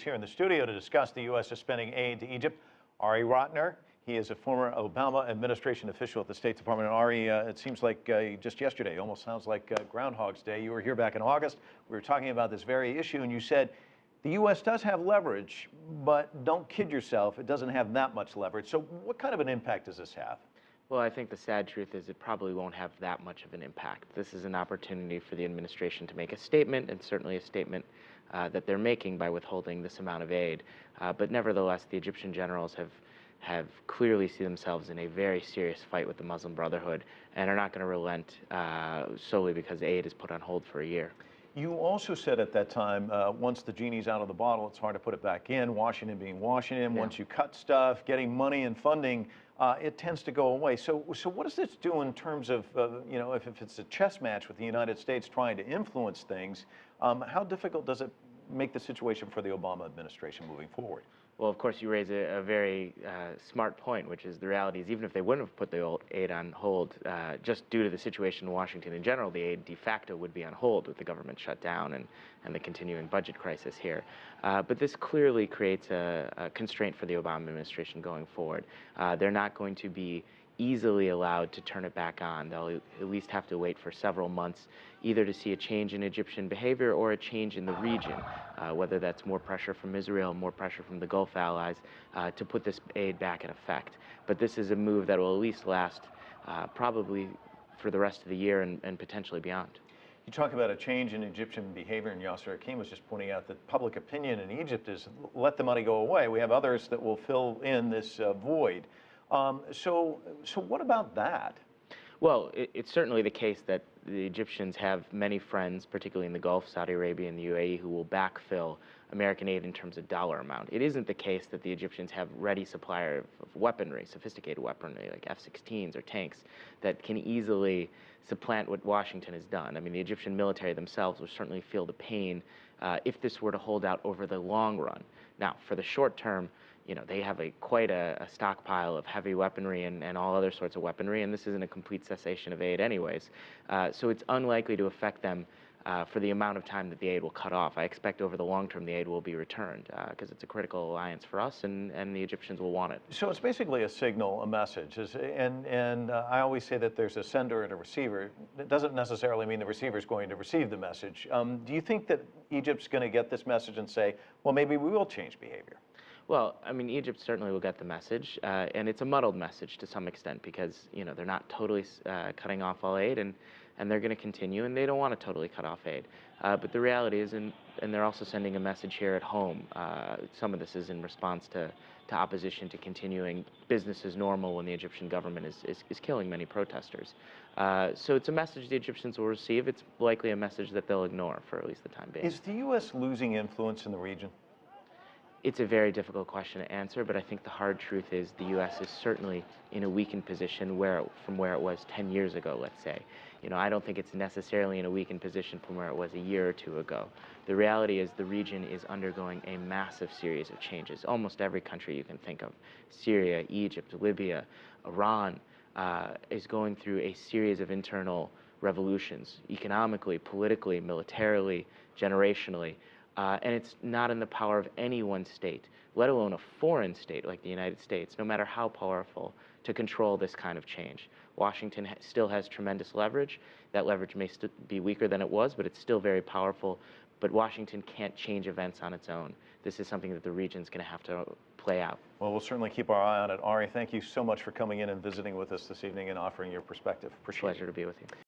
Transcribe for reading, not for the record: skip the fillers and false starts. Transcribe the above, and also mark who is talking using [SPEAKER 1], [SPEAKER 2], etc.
[SPEAKER 1] Here in the studio to discuss the U.S. suspending aid to Egypt, Ari Ratner. He is a former Obama administration official at the State Department. And Ari, it seems like just yesterday, almost sounds like Groundhog's Day. You were here back in August. We were talking about this very issue, and you said the U.S. does have leverage, but don't kid yourself, it doesn't have that much leverage. So what kind of an impact does this have?
[SPEAKER 2] Well, I think the sad truth is it probably won't have that much of an impact. This is an opportunity for the administration to make a statement, and certainly a statement that they're making by withholding this amount of aid. But nevertheless, the Egyptian generals have clearly seen themselves in a very serious fight with the Muslim Brotherhood and are not going to relent solely because aid is put on hold for a year.
[SPEAKER 1] You also said at that time, once the genie's out of the bottle, it's hard to put it back in, Washington being Washington. Yeah. Once you cut stuff, getting money and funding, it tends to go away. So what does this do in terms of, you know, if it's a chess match with the United States trying to influence things, how difficult does it make the situation for the Obama administration moving forward?
[SPEAKER 2] Well, of course, you raise a very smart point, which is the reality is even if they wouldn't have put the aid on hold, just due to the situation in Washington in general, the aid de facto would be on hold with the government shut down and the continuing budget crisis here. But this clearly creates a constraint for the Obama administration going forward. They're not going to be easily allowed to turn it back on. They'll at least have to wait for several months either to see a change in Egyptian behavior or a change in the region, whether that's more pressure from Israel, more pressure from the Gulf allies, to put this aid back in effect. But this is a move that will at least last probably for the rest of the year and potentially beyond.
[SPEAKER 1] You talk about a change in Egyptian behavior, and Yasser Hakim was just pointing out that public opinion in Egypt is let the money go away. We have others that will fill in this void. So what about that?
[SPEAKER 2] Well, it's certainly the case that the Egyptians have many friends, particularly in the Gulf, Saudi Arabia and the UAE, who will backfill American aid in terms of dollar amount. It isn't the case that the Egyptians have ready supply of weaponry, sophisticated weaponry like F-16s or tanks that can easily supplant what Washington has done. I mean, the Egyptian military themselves will certainly feel the pain if this were to hold out over the long run. Now, for the short term, you know, they have quite a stockpile of heavy weaponry and all other sorts of weaponry, and this isn't a complete cessation of aid anyways. So it's unlikely to affect them for the amount of time that the aid will cut off. I expect over the long term the aid will be returned because it's a critical alliance for us, and the Egyptians will want it.
[SPEAKER 1] So it's basically a signal, a message. And I always say that there's a sender and a receiver. It doesn't necessarily mean the receiver is going to receive the message. Do you think that Egypt's going to get this message and say, well, maybe we will change behavior?
[SPEAKER 2] Well, I mean, Egypt certainly will get the message, and it's a muddled message to some extent because, you know, they're not totally cutting off all aid, and they're going to continue, and they don't want to totally cut off aid. But the reality is, and they're also sending a message here at home. Some of this is in response to opposition to continuing business as normal when the Egyptian government is killing many protesters. So it's a message the Egyptians will receive. It's likely a message that they'll ignore for at least the time being.
[SPEAKER 1] Is the U.S. losing influence in the region?
[SPEAKER 2] It's a very difficult question to answer, but I think the hard truth is the U.S. is certainly in a weakened position from where it was 10 years ago, let's say. You know, I don't think it's necessarily in a weakened position from where it was a year or two ago. The reality is the region is undergoing a massive series of changes. Almost every country you can think of, Syria, Egypt, Libya, Iran, is going through a series of internal revolutions, economically, politically, militarily, generationally. And it's not in the power of any one state, let alone a foreign state like the United States, no matter how powerful, to control this kind of change. Washington still has tremendous leverage. That leverage may be weaker than it was, but it's still very powerful. But Washington can't change events on its own. This is something that the region's going to have to play out.
[SPEAKER 1] Well, we'll certainly keep our eye on it. Ari, thank you so much for coming in and visiting with us this evening and offering your perspective. Appreciate it.
[SPEAKER 2] Pleasure to be with you.